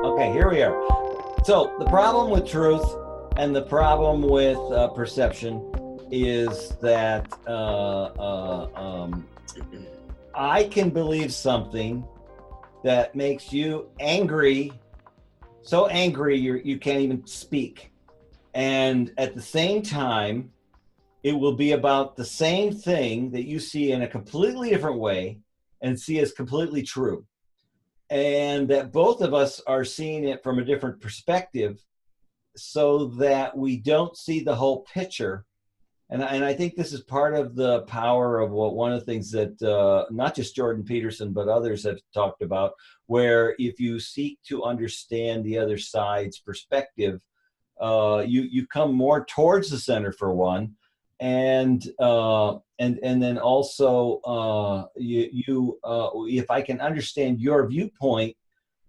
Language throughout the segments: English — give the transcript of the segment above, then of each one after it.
Okay, here we are. So the problem with truth and the problem with perception is that I can believe something that makes you angry, so angry you can't even speak. And at the same time, it will be about the same thing that you see in a completely different way and see as completely true. And that both of us are seeing it from a different perspective so that we don't see the whole picture. And I think this is part of the power of one of the things that not just Jordan Peterson, but others have talked about, where if you seek to understand the other side's perspective, you come more towards the center for one. And then also if I can understand your viewpoint,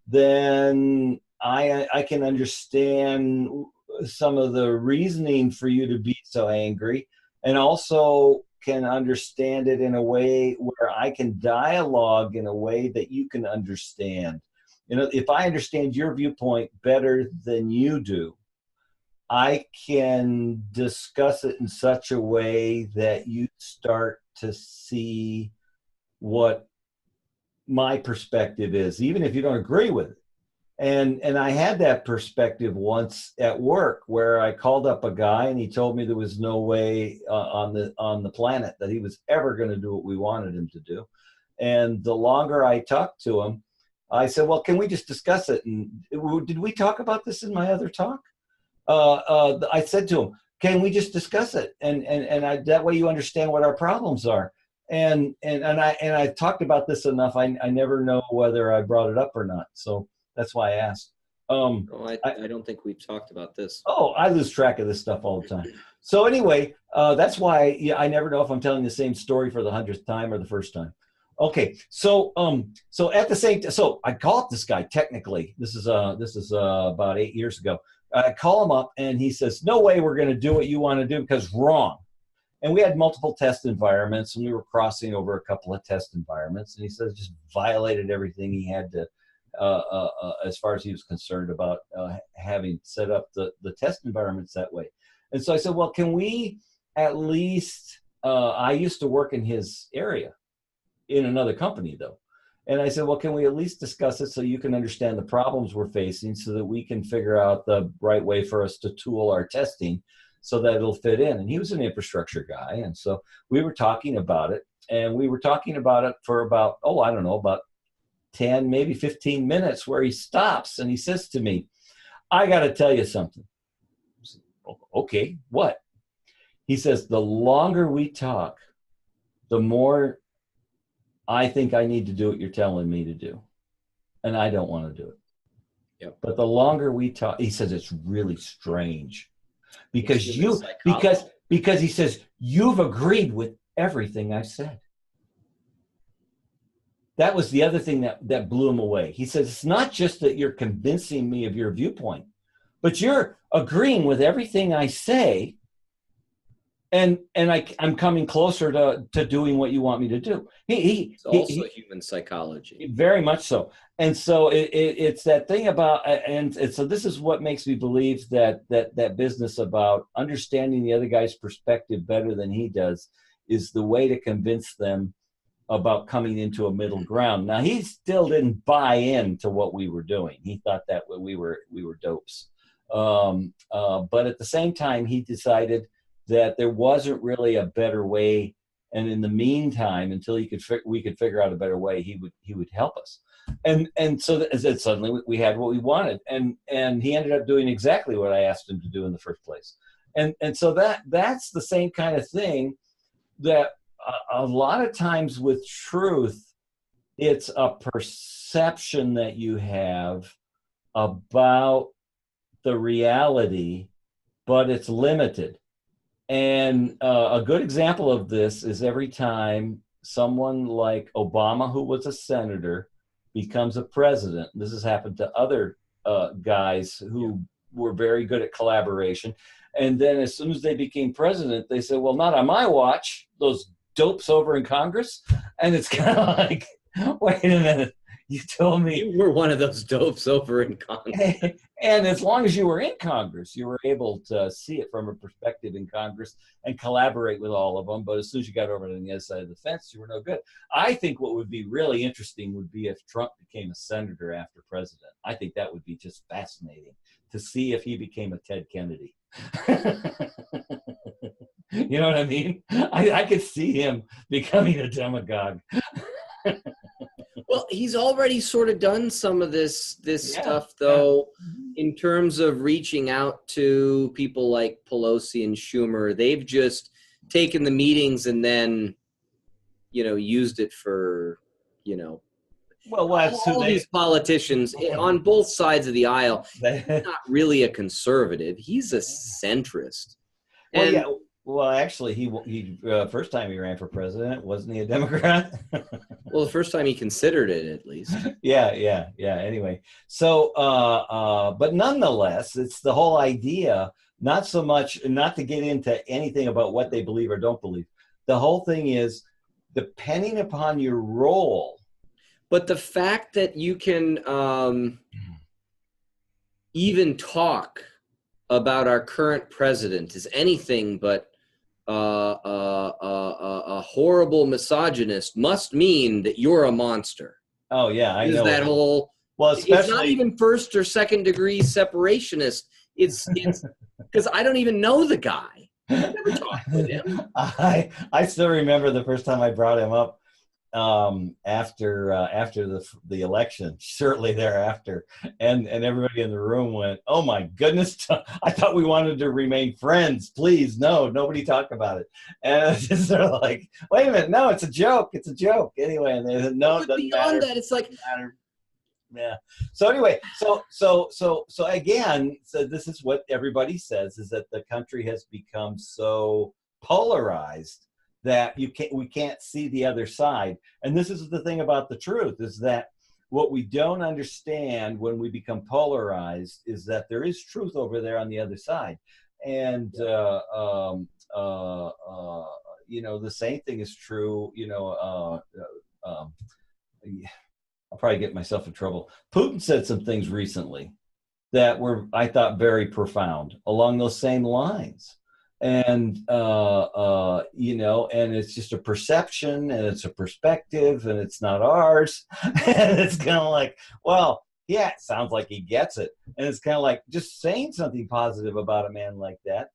then I can understand some of the reasoning for you to be so angry, and also can understand it in a way where I can dialogue in a way that you can understand. You know, if I understand your viewpoint better than you do, I can discuss it in such a way that you start to see what my perspective is, even if you don't agree with it. And I had that perspective once at work, where I called up a guy and he told me there was no way on the planet that he was ever going to do what we wanted him to do. And the longer I talked to him, I said, well, can we just discuss it? And did we talk about this in my other talk? I said to him, can we just discuss it? And that way you understand what our problems are. And I talked about this enough. I never know whether I brought it up or not. So that's why I asked. No, I don't think we've talked about this. Oh, I lose track of this stuff all the time. So anyway, that's why I never know if I'm telling the same story for the 100th time or the first time. Okay, so at the same time, so I called this guy. Technically, this is about 8 years ago. I call him up and he says, no way we're going to do what you want to do, because wrong. And we had multiple test environments and we were crossing over a couple of test environments. And he says just violated everything he had to, as far as he was concerned about having set up the test environments that way. And so I said, well, can we at least, I used to work in his area in another company though. And I said, well, can we at least discuss it so you can understand the problems we're facing so that we can figure out the right way for us to tool our testing so that it'll fit in. And he was an infrastructure guy. And so we were talking about it, and we were talking about it for about, I don't know, about 10, maybe 15 minutes, where he stops and he says to me, I got to tell you something. I said, okay, what? He says, the longer we talk, the more I think I need to do what you're telling me to do. And I don't want to do it. Yep. But the longer we talk, he says, it's really strange because because he says, you've agreed with everything I said. That was the other thing that blew him away. He says, it's not just that you're convincing me of your viewpoint, but you're agreeing with everything I say. And I'm coming closer to doing what you want me to do. It's also human psychology. Very much so. And so it's that thing about, and so this is what makes me believe that business about understanding the other guy's perspective better than he does is the way to convince them about coming into a middle ground. Now, he still didn't buy into what we were doing. He thought that we were dopes. But at the same time, he decided that there wasn't really a better way, and in the meantime, until we could figure out a better way, he would help us. And so suddenly we had what we wanted, and he ended up doing exactly what I asked him to do in the first place. And so that's the same kind of thing that a lot of times with truth, it's a perception that you have about the reality, but it's limited. And a good example of this is every time someone like Obama, who was a senator, becomes a president. This has happened to other guys who were very good at collaboration. And then as soon as they became president, they said, well, not on my watch, those dopes over in Congress. And it's kind of like, Wait a minute. You told me you were one of those dopes over in Congress. And as long as you were in Congress, you were able to see it from a perspective in Congress and collaborate with all of them. But as soon as you got over to the other side of the fence, you were no good. I think what would be really interesting would be if Trump became a senator after president. I think that would be just fascinating to see if he became a Ted Kennedy. You know what I mean? I could see him becoming a demagogue. Well, he's already sort of done some of this stuff, though, in terms of reaching out to people like Pelosi and Schumer. They've just taken the meetings and then, used it for, all these politicians on both sides of the aisle. He's not really a conservative. He's a centrist. Well, actually, he first time he ran for president, wasn't he a Democrat? Well, the first time he considered it, at least. Yeah. Anyway, so, but nonetheless, it's the whole idea, not so much, not to get into anything about what they believe or don't believe. The whole thing is, depending upon your role. But the fact that you can even talk about our current president is anything but a horrible misogynist must mean that you're a monster. Oh yeah, I know that whole. Well, especially it's not even first or second degree separationist. It's because I don't even know the guy. I never talked with him. I still remember the first time I brought him up after the election, shortly thereafter, and everybody in the room went, "Oh my goodness, I thought we wanted to remain friends. Please, no, nobody talk about it." And it's just sort of like, wait a minute, no, it's a joke. It's a joke. Anyway, and they said, no, it doesn't beyond matter. That, it's like, yeah. So anyway, so again, so this is what everybody says, is that the country has become so polarized that we can't see the other side. And this is the thing about the truth, is that what we don't understand when we become polarized is that there is truth over there on the other side. And the same thing is true, I'll probably get myself in trouble. Putin said some things recently that were, I thought, very profound along those same lines. And, and it's just a perception, and it's a perspective, and it's not ours. And it's kind of like, well, yeah, it sounds like he gets it. And it's kind of like just saying something positive about a man like that,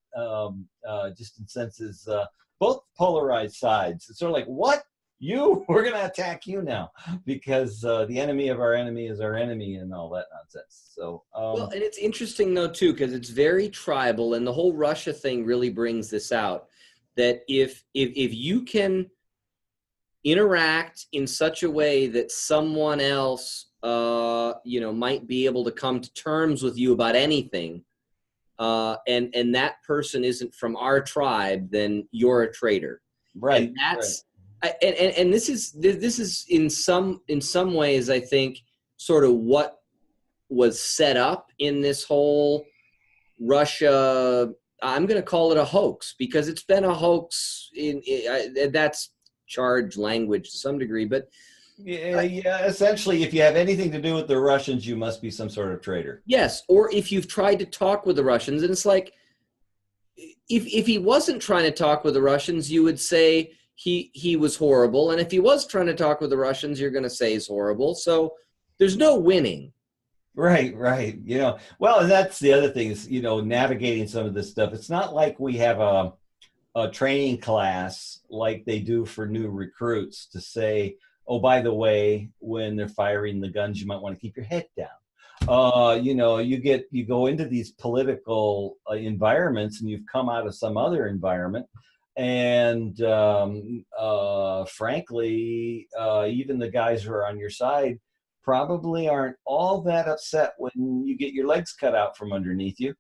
just in senses, both polarized sides. It's sort of like, what? We're going to attack you now because the enemy of our enemy is our enemy and all that nonsense. So, well, and it's interesting though, too, because it's very tribal, and the whole Russia thing really brings this out, that if you can interact in such a way that someone else, might be able to come to terms with you about anything, and that person isn't from our tribe, then you're a traitor. Right. And that's, and this is in some ways, I think, sort of what was set up in this whole Russia. I'm going to call it a hoax, because it's been a hoax. That's charged language to some degree, but yeah. Essentially, if you have anything to do with the Russians, you must be some sort of traitor. Yes, or if you've tried to talk with the Russians, and it's like, if he wasn't trying to talk with the Russians, you would say he was horrible. And if he was trying to talk with the Russians, you're going to say he's horrible. So there's no winning. Right. Well, and that's the other thing is, navigating some of this stuff. It's not like we have a training class like they do for new recruits to say, oh, by the way, when they're firing the guns, you might want to keep your head down. You go into these political environments, and you've come out of some other environment. And frankly, even the guys who are on your side probably aren't all that upset when you get your legs cut out from underneath you,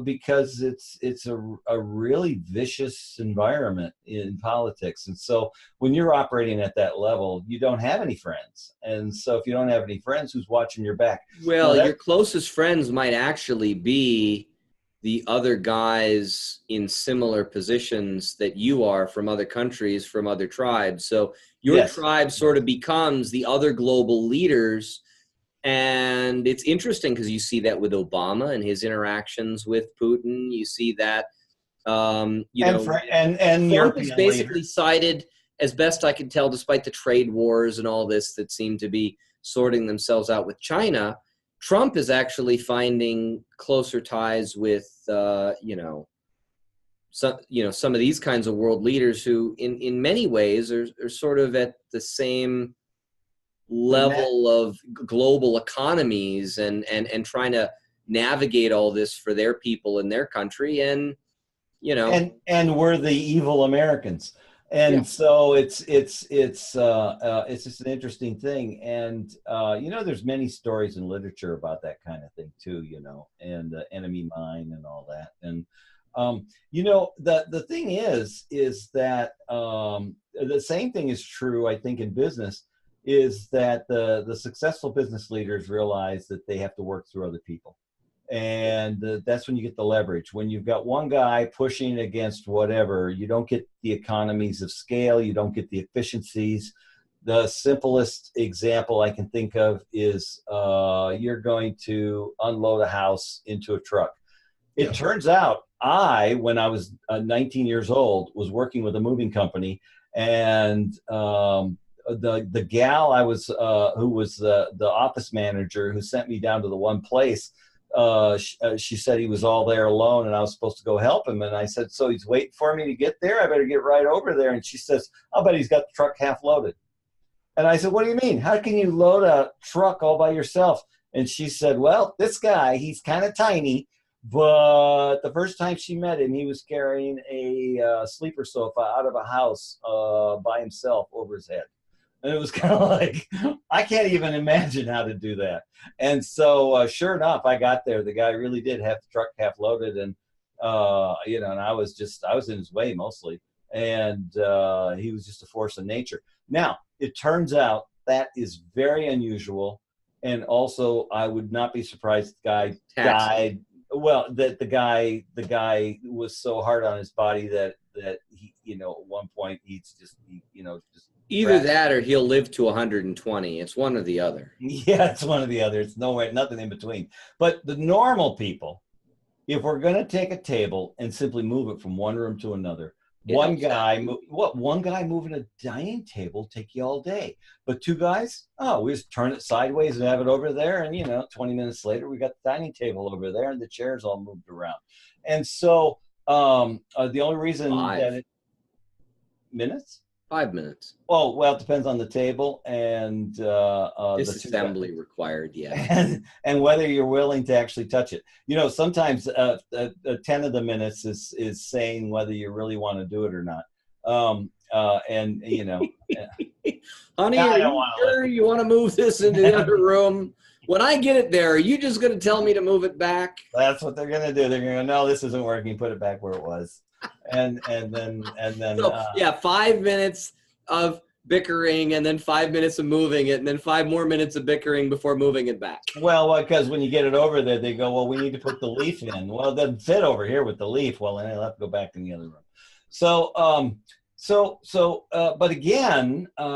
because it's a really vicious environment in politics. And so when you're operating at that level, you don't have any friends. And so if you don't have any friends, who's watching your back? Well, your closest friends might actually be the other guys in similar positions that you are from other countries, from other tribes. So your Yes. tribe sort of becomes the other global leaders. And it's interesting because you see that with Obama and his interactions with Putin. You see that, you know, and Trump is European basically leaders. sided, as best I can tell, despite the trade wars and all this that seem to be sorting themselves out with China. Trump is actually finding closer ties with, some of these kinds of world leaders who, in many ways, are sort of at the same level of global economies and trying to navigate all this for their people in their country. And, and we're the evil Americans. And yeah. so it's just an interesting thing. And there's many stories in literature about that kind of thing too, and enemy mine and all that. And the thing is that the same thing is true, I think, in business, is that the successful business leaders realize that they have to work through other people. And that's when you get the leverage. When you've got one guy pushing against whatever, you don't get the economies of scale, you don't get the efficiencies. The simplest example I can think of is you're going to unload a house into a truck. It turns out when I was 19 years old, was working with a moving company, and the gal I was, who was the office manager who sent me down to the one place, she said he was all there alone and I was supposed to go help him. And I said, so he's waiting for me to get there? I better get right over there. And she says, I'll bet he's got the truck half loaded. And I said, what do you mean? How can you load a truck all by yourself? And she said, well, this guy, he's kind of tiny, but the first time she met him, he was carrying a sleeper sofa out of a house by himself over his head. And it was kind of like, I can't even imagine how to do that. And so sure enough, I got there. The guy really did have the truck half loaded. And, and I was in his way mostly. And he was just a force of nature. Now, it turns out that is very unusual. And also, I would not be surprised the guy died. Well, that the guy was so hard on his body that he, at one point he's just either that or he'll live to 120. It's one or the other. Yeah, it's one or the other. It's nothing in between. But the normal people, if we're going to take a table and simply move it from one room to another, one guy moving a dining table take you all day. But two guys, we just turn it sideways and have it over there. And, 20 minutes later, we got the dining table over there and the chairs all moved around. And so the only reason minutes? 5 minutes. Oh, well, it depends on the table and disassembly required, yeah. And whether you're willing to actually touch it. Sometimes 10 of the minutes is saying whether you really want to do it or not. Honey, are you sure you want to move this into the other room? When I get it there, are you just going to tell me to move it back? That's what they're going to do. They're going to go, no, this isn't working. Put it back where it was. And then so, 5 minutes of bickering and then 5 minutes of moving it and then 5 more minutes of bickering before moving it back. Well, because when you get it over there, they go, well, we need to put the leaf in. Well, it doesn't fit over here with the leaf. Well, then I'll have to go back in the other room. So, but again, I've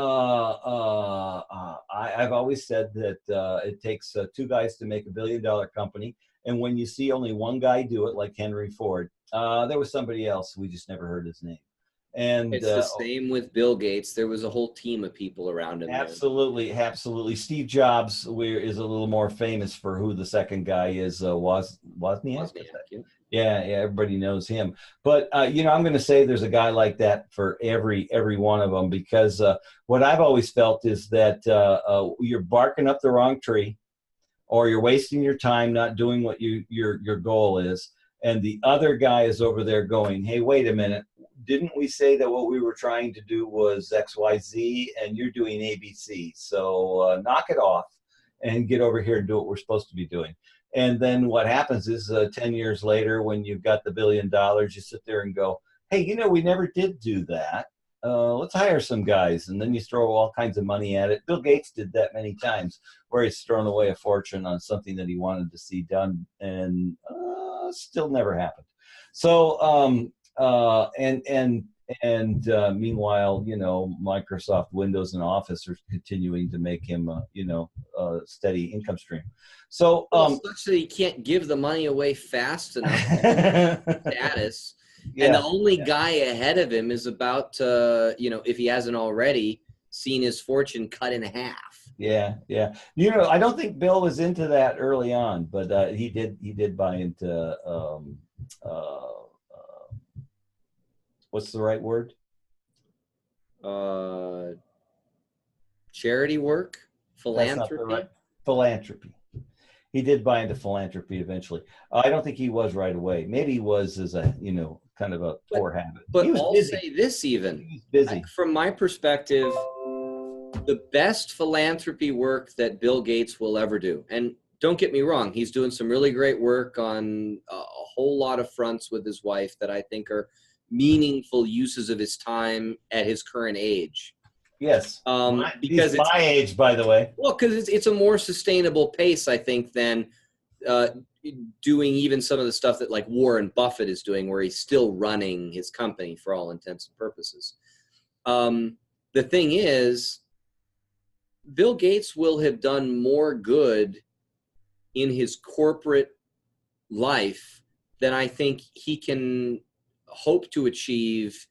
always said that it takes two guys to make $1 billion company. And when you see only one guy do it, like Henry Ford, there was somebody else. We just never heard his name. And it's the same with Bill Gates. There was a whole team of people around him. Absolutely. Steve Jobs is a little more famous for who the second guy is. Wozniak. Yeah, everybody knows him. But I'm going to say there's a guy like that for every one of them, because what I've always felt is that you're barking up the wrong tree, or you're wasting your time not doing what your goal is, and the other guy is over there going, hey, wait a minute. Didn't we say that what we were trying to do was XYZ, and you're doing ABC? So knock it off and get over here and do what we're supposed to be doing. And then what happens is 10 years later, when you've got the $1 billion, you sit there and go, hey, we never did do that. let's hire some guys, and then you throw all kinds of money at it. Bill Gates did that many times, where he's thrown away a fortune on something that he wanted to see done, and still never happened. So meanwhile, you know, Microsoft Windows and Office are continuing to make him a steady income stream. So such that he can't give the money away fast enough status. Yeah, and the only guy ahead of him is about to, if he hasn't already, seen his fortune cut in half. Yeah. You know, I don't think Bill was into that early on, but he did buy into what's the right word? Charity work, philanthropy. Philanthropy. He did buy into philanthropy eventually. I don't think he was right away. Maybe he was as a, kind of a poor habit. But I'll say this even. He was busy. From my perspective, the best philanthropy work that Bill Gates will ever do, and don't get me wrong, he's doing some really great work on a whole lot of fronts with his wife that I think are meaningful uses of his time at his current age. Yes, because it's my age, by the way. Well, because it's a more sustainable pace, I think, than doing even some of the stuff that like Warren Buffett is doing, where he's still running his company for all intents and purposes. The thing is, Bill Gates will have done more good in his corporate life than I think he can hope to achieve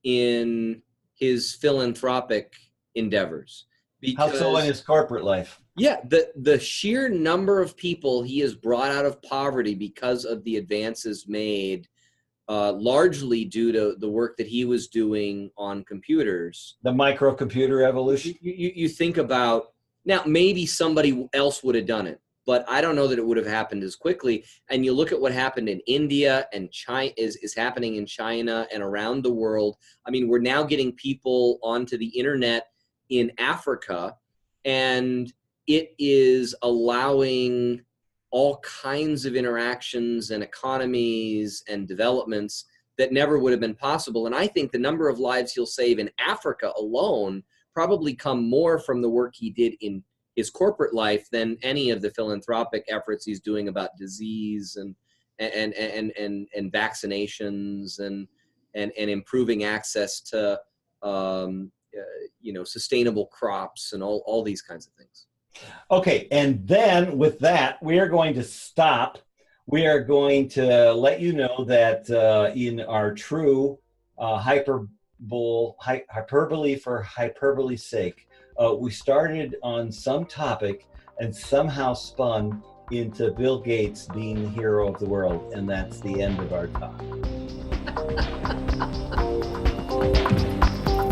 in his philanthropic endeavors. How so in his corporate life? Yeah, the sheer number of people he has brought out of poverty because of the advances made, largely due to the work that he was doing on computers. The microcomputer evolution? You think about, now maybe somebody else would have done it, but I don't know that it would have happened as quickly. And you look at what happened in India and China is happening in China and around the world. I mean, we're now getting people onto the internet in Africa, and it is allowing all kinds of interactions and economies and developments that never would have been possible. And I think the number of lives he'll save in Africa alone probably come more from the work he did in his corporate life than any of the philanthropic efforts he's doing about disease and vaccinations and improving access to sustainable crops and all these kinds of things. Okay, and then with that, we are going to stop. We are going to let you know that in our true hyperbole for hyperbole's sake, we started on some topic and somehow spun into Bill Gates being the hero of the world, and that's the end of our talk.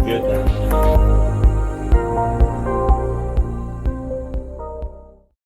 Good.